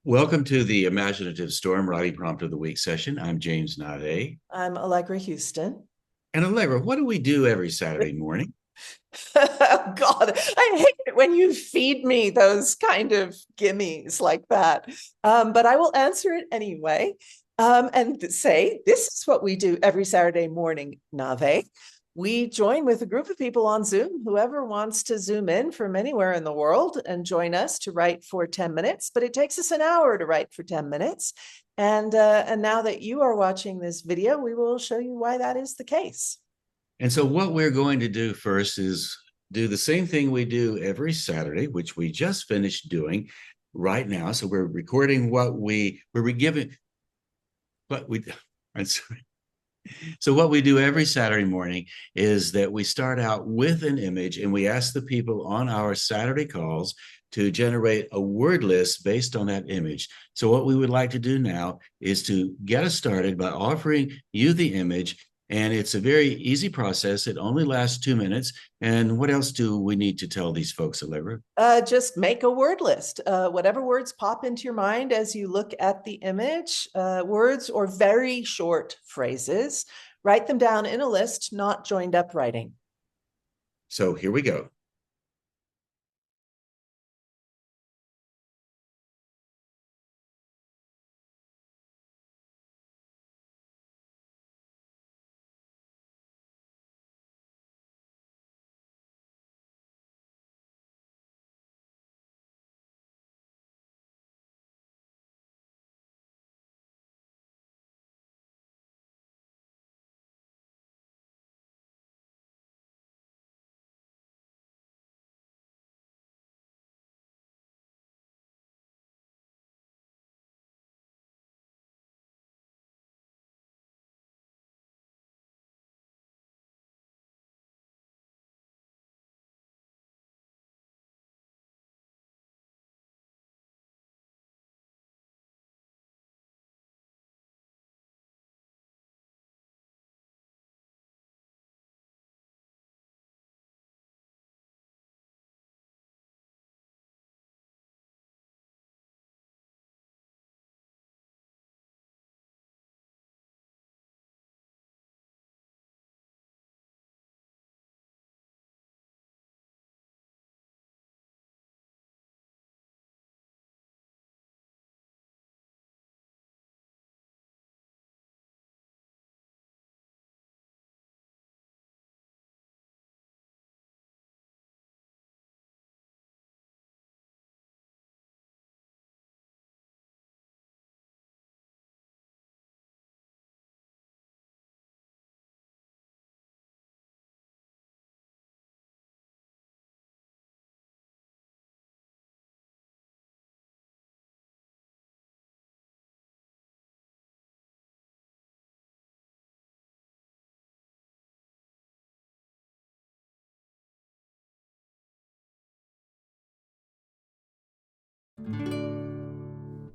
Welcome to the Imaginative Storm Writing Prompt of the Week session. I'm James Nade. I'm Allegra Houston. And Allegra, what do we do every Saturday morning? Oh, God, I hate it when you feed me those kind of gimmies like that. But I will answer it anyway and say this is what we do every Saturday morning, Nave. We join with a group of people on Zoom, whoever wants to Zoom in from anywhere in the world and join us to write for 10 minutes, but it takes us an hour to write for 10 minutes. And now that you are watching this video, we will show you why that is the case. And so what we're going to do first is do the same thing we do every Saturday, which we just finished doing right now. So we're recording what we're giving, but I'm sorry. So what we do every Saturday morning is that we start out with an image and we ask the people on our Saturday calls to generate a word list based on that image. So what we would like to do now is to get us started by offering you the image. And it's a very easy process. It only lasts 2 minutes. And what else do we need to tell these folks, Allegra? Just make a word list. Whatever words pop into your mind as you look at the image, words or very short phrases, write them down in a list, not joined up writing. So here we go.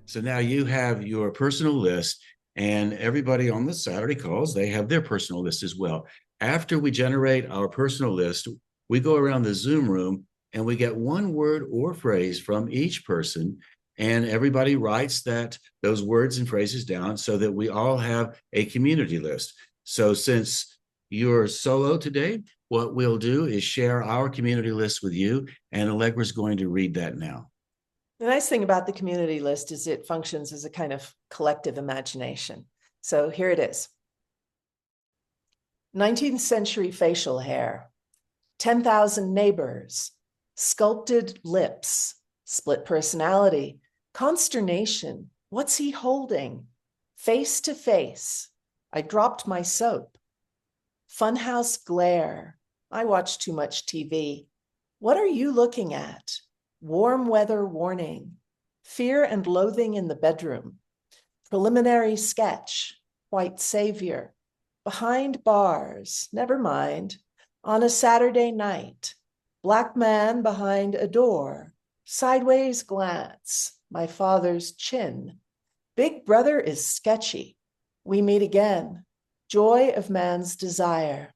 So now you have your personal list, and everybody on the Saturday calls, they have their personal list as well. After we generate our personal list, we go around the Zoom room and we get one word or phrase from each person, and everybody writes those words and phrases down so that we all have a community list. So since you're solo today, what we'll do is share our community list with you, and Allegra's going to read that now. The nice thing about the community list is it functions as a kind of collective imagination. So here it is. 19th century facial hair, 10,000 neighbors, sculpted lips, split personality, consternation. What's he holding? Face to face. I dropped my soap. Funhouse glare. I watch too much TV. What are you looking at? Warm weather warning. Fear and loathing in the bedroom. Preliminary sketch. White savior. Behind bars. Never mind. On a Saturday night. Black man behind a door. Sideways glance. My father's chin. Big brother is sketchy. We meet again. Joy of man's desire.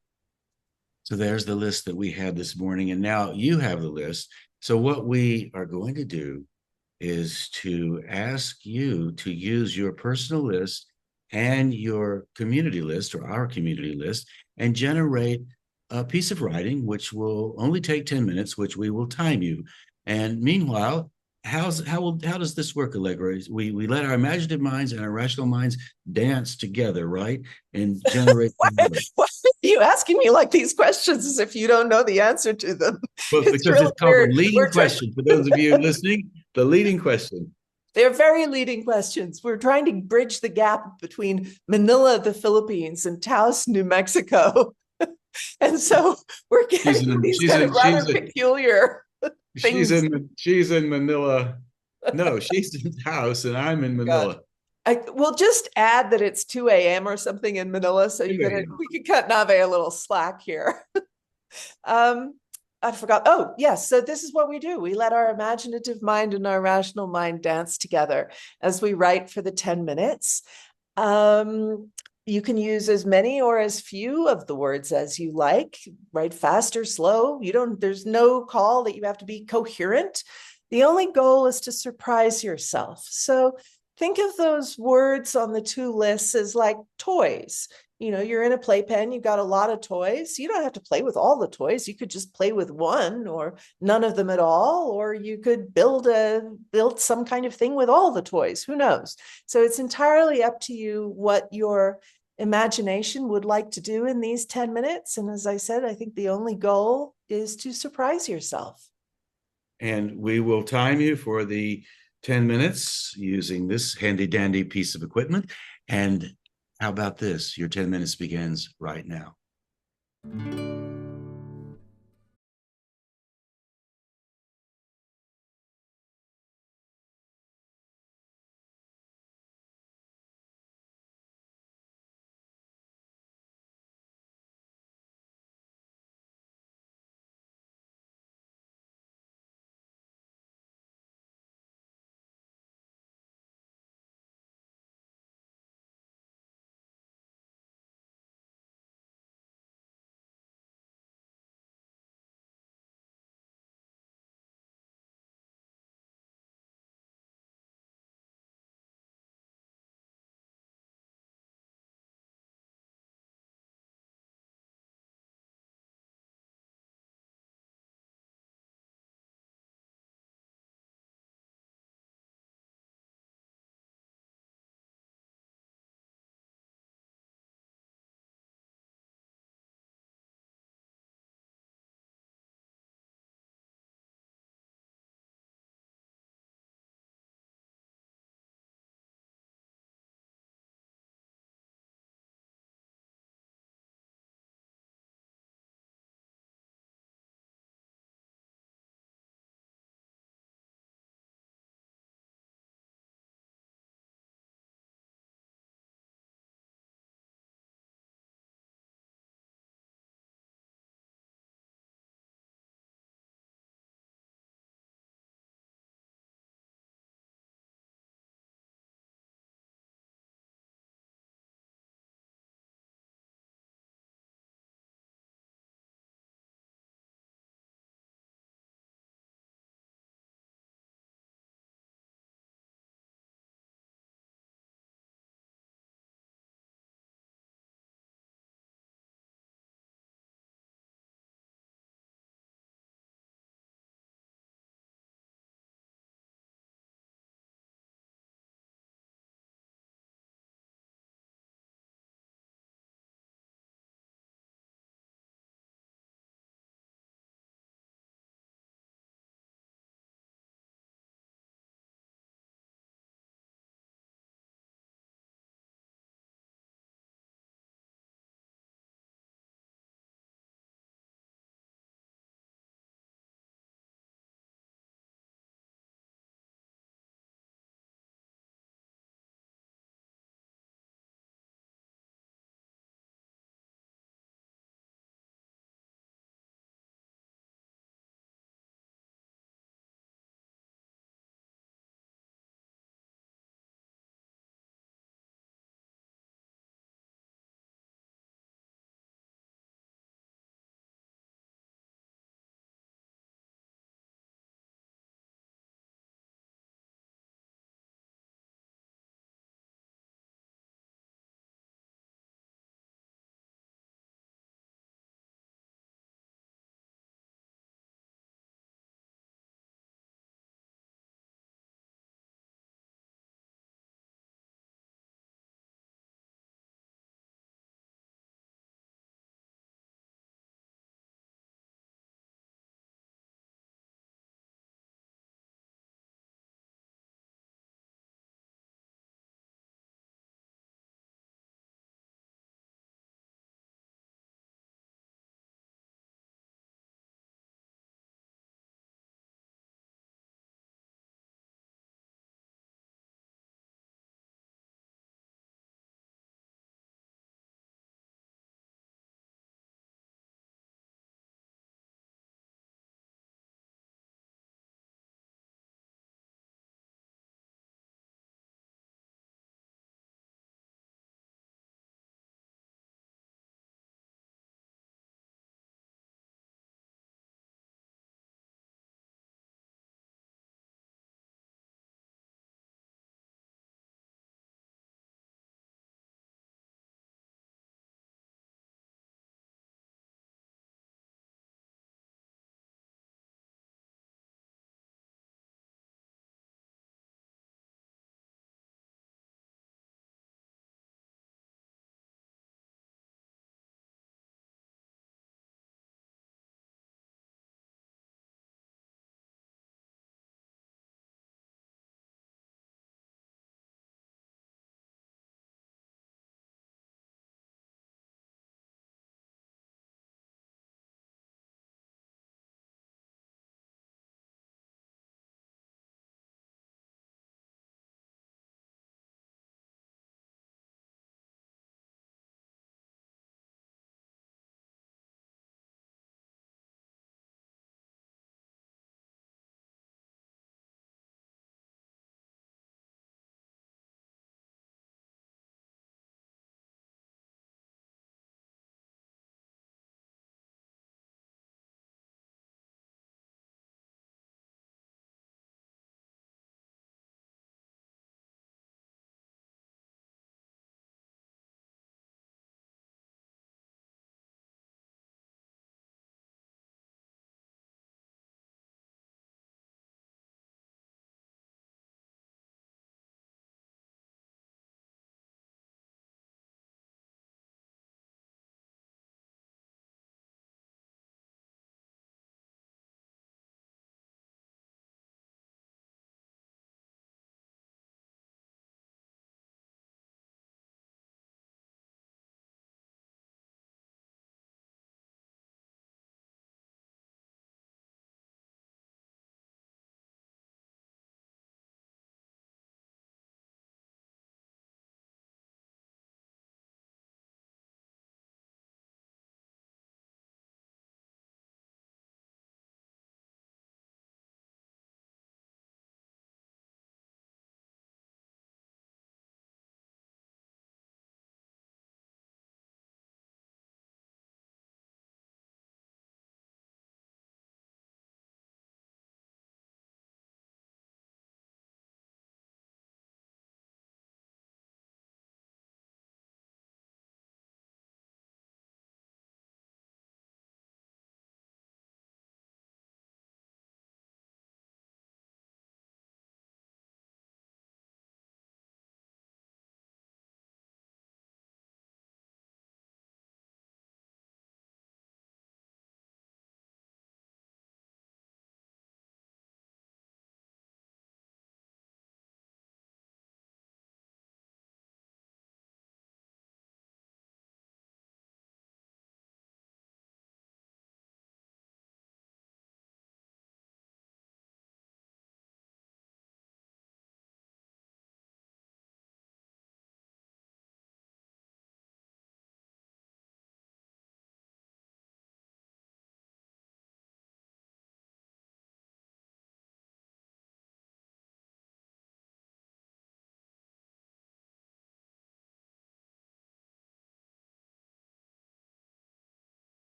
So there's the list that we had this morning. And now you have the list. So what we are going to do is to ask you to use your personal list and your community list or our community list and generate a piece of writing, which will only take 10 minutes, which we will time you. And meanwhile, how does this work, Allegra? We let our imaginative minds and our rational minds dance together, right? And generate. Why are you asking me like these questions as if you don't know the answer to them? Well, It's because really it's called the weird. leading question. For those of you listening, the leading question. They're very leading questions. We're trying to bridge the gap between Manila, the Philippines, and Taos, New Mexico. And so we're getting these kind of rather peculiar things. She's in Manila. No, she's in Taos and I'm in God. Manila. I will just add that it's 2 a.m. or something in Manila. So we can cut Nave a little slack here. um, I forgot. Oh, yes. So this is what we do. We let our imaginative mind and our rational mind dance together as we write for the 10 minutes. You can use as many or as few of the words as you like, write fast or slow. There's no call that you have to be coherent. The only goal is to surprise yourself. So think of those words on the two lists as like toys. You're in a playpen, you've got a lot of toys. You don't have to play with all the toys. You could just play with one or none of them at all, or you could build some kind of thing with all the toys. Who knows? So it's entirely up to you what your imagination would like to do in these 10 minutes. And as I said, I think the only goal is to surprise yourself. And we will time you for the 10 minutes using this handy dandy piece of equipment. And how about this? Your 10 minutes begins right now.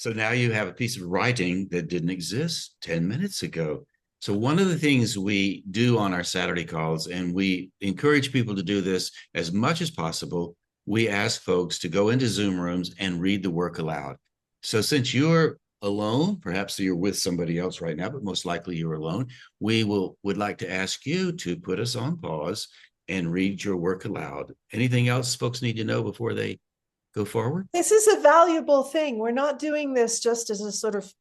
So now you have a piece of writing that didn't exist 10 minutes ago. So one of the things we do on our Saturday calls, and we encourage people to do this as much as possible, we ask folks to go into Zoom rooms and read the work aloud. So since you're alone, perhaps you're with somebody else right now, but most likely you're alone, would like to ask you to put us on pause and read your work aloud. Anything else folks need to know before they go forward? This is a valuable thing. We're not doing this just as a sort of,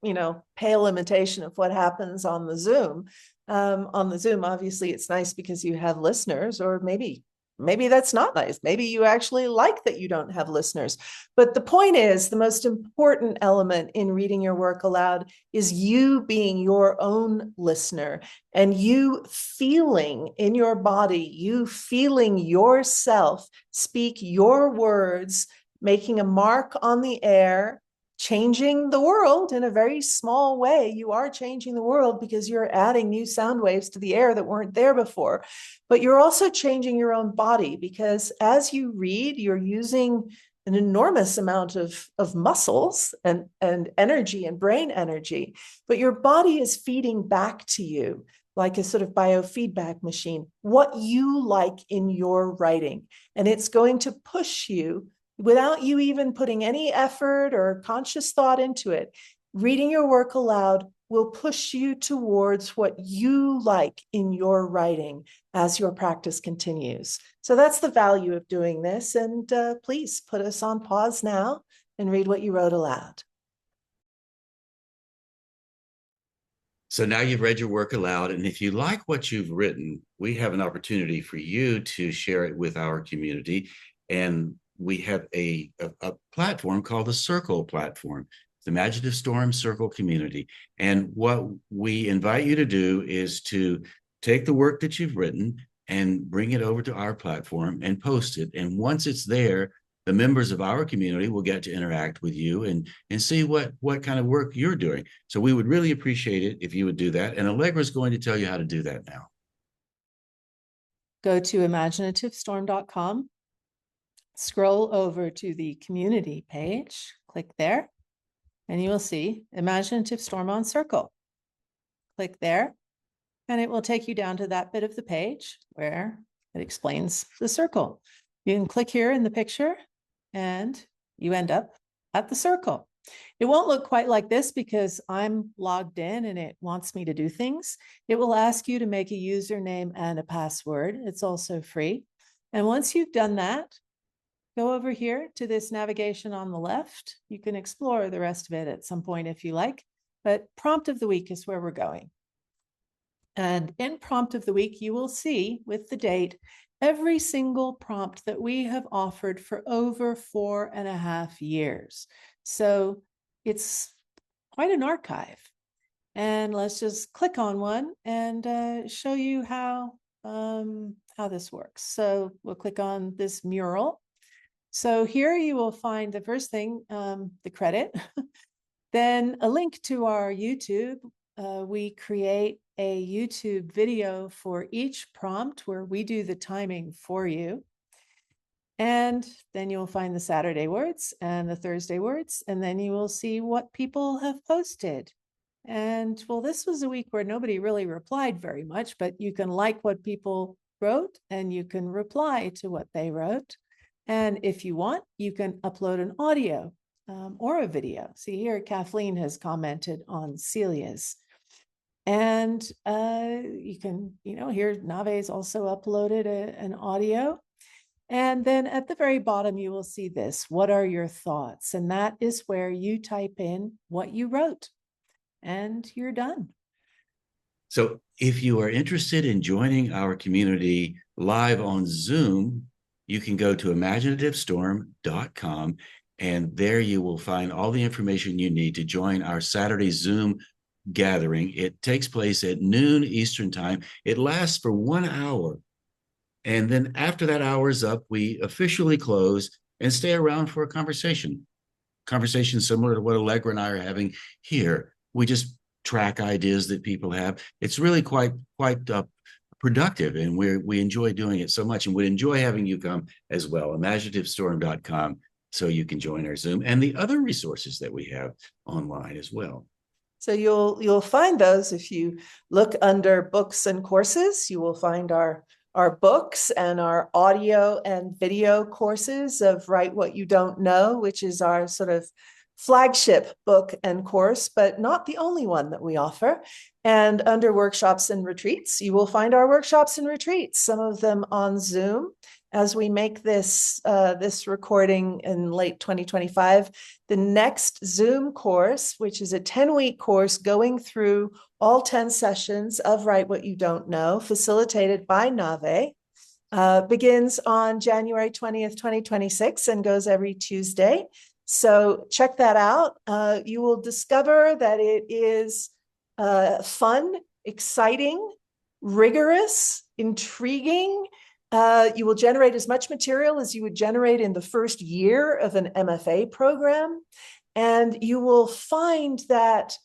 pale imitation of what happens on the Zoom. On the Zoom, obviously, it's nice because you have listeners, or maybe that's not nice. Maybe you actually like that you don't have listeners. But the point is, the most important element in reading your work aloud is you being your own listener, and you feeling in your body, you feeling yourself speak your words, making a mark on the air, changing the world in a very small way. You are changing the world because you're adding new sound waves to the air that weren't there before. But you're also changing your own body, because as you read, you're using an enormous amount of muscles and energy and brain energy, but your body is feeding back to you like a sort of biofeedback machine, what you like in your writing. And it's going to push you without you even putting any effort or conscious thought into it. Reading your work aloud will push you towards what you like in your writing as your practice continues. So that's the value of doing this. And please put us on pause now and read what you wrote aloud. So now you've read your work aloud, and if you like what you've written, we have an opportunity for you to share it with our community. And we have a platform called the Circle platform, the Imaginative Storm Circle community. And what we invite you to do is to take the work that you've written and bring it over to our platform and post it. And once it's there, the members of our community will get to interact with you and see what kind of work you're doing. So we would really appreciate it if you would do that. And Allegra is going to tell you how to do that now. Go to imaginativestorm.com. Scroll over to the community page, click there, and you will see Imaginative Storm on Circle. Click there, and it will take you down to that bit of the page where it explains the circle. You can click here in the picture, and you end up at the circle. It won't look quite like this because I'm logged in and it wants me to do things. It will ask you to make a username and a password. It's also free. And once you've done that, go over here to this navigation on the left. You can explore the rest of it at some point if you like, but prompt of the week is where we're going. And in prompt of the week, you will see with the date, every single prompt that we have offered for over 4.5 years. So it's quite an archive. And let's just click on one and show you how this works. So we'll click on this mural. So here you will find the first thing, the credit, then a link to our YouTube. We create a YouTube video for each prompt where we do the timing for you. And then you'll find the Saturday words and the Thursday words, and then you will see what people have posted. And well, this was a week where nobody really replied very much, but you can like what people wrote and you can reply to what they wrote. And if you want, you can upload an audio or a video. See here, Kathleen has commented on Celia's. And you can, here Nave's also uploaded an audio. And then at the very bottom, you will see this, what are your thoughts? And that is where you type in what you wrote and you're done. So if you are interested in joining our community live on Zoom, you can go to imaginativestorm.com, and there you will find all the information you need to join our Saturday Zoom gathering. It takes place at noon Eastern time. It lasts for 1 hour. And then after that hour is up, we officially close and stay around for a conversation similar to what Allegra and I are having here. We just track ideas that people have. It's really quite productive, and we enjoy doing it so much, and would enjoy having you come as well. Imaginativestorm.com. so you can join our Zoom and the other resources that we have online as well. So you'll find those if you look under books and courses. You will find our books and our audio and video courses of Write What You Don't Know, which is our sort of flagship book and course, but not the only one that we offer. And under workshops and retreats, you will find our workshops and retreats, some of them on Zoom. As we make this recording in late 2025, the next Zoom course, which is a 10-week course going through all 10 sessions of Write What You Don't Know, facilitated by Nave, begins on January 20th, 2026, and goes every Tuesday. So check that out. You will discover that it is fun, exciting, rigorous, intriguing. You will generate as much material as you would generate in the first year of an MFA program. And you will find that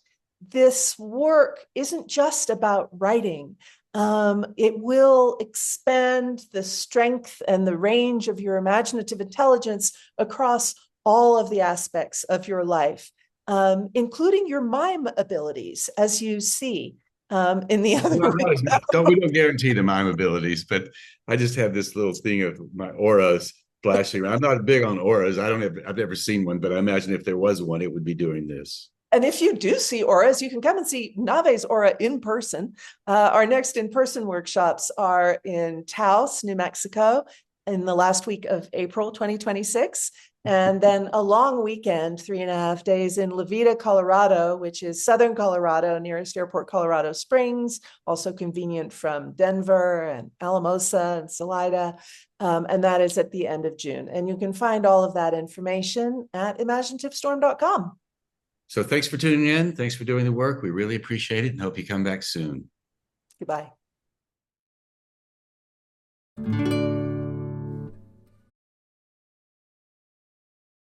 this work isn't just about writing. It will expand the strength and the range of your imaginative intelligence across all of the aspects of your life, including your mime abilities, as you see in the other. We don't guarantee the mime abilities, but I just have this little thing of my auras flashing around. I'm not big on auras. I've never seen one, but I imagine if there was one, it would be doing this. And if you do see auras, you can come and see Nave's aura in person. Our next in-person workshops are in Taos, New Mexico, in the last week of April 2026. And then a long weekend, 3.5 days in La Veta, Colorado, which is southern Colorado, nearest airport, Colorado Springs, also convenient from Denver and Alamosa and Salida. And that is at the end of June. And you can find all of that information at imaginativestorm.com. So thanks for tuning in. Thanks for doing the work. We really appreciate it and hope you come back soon. Goodbye.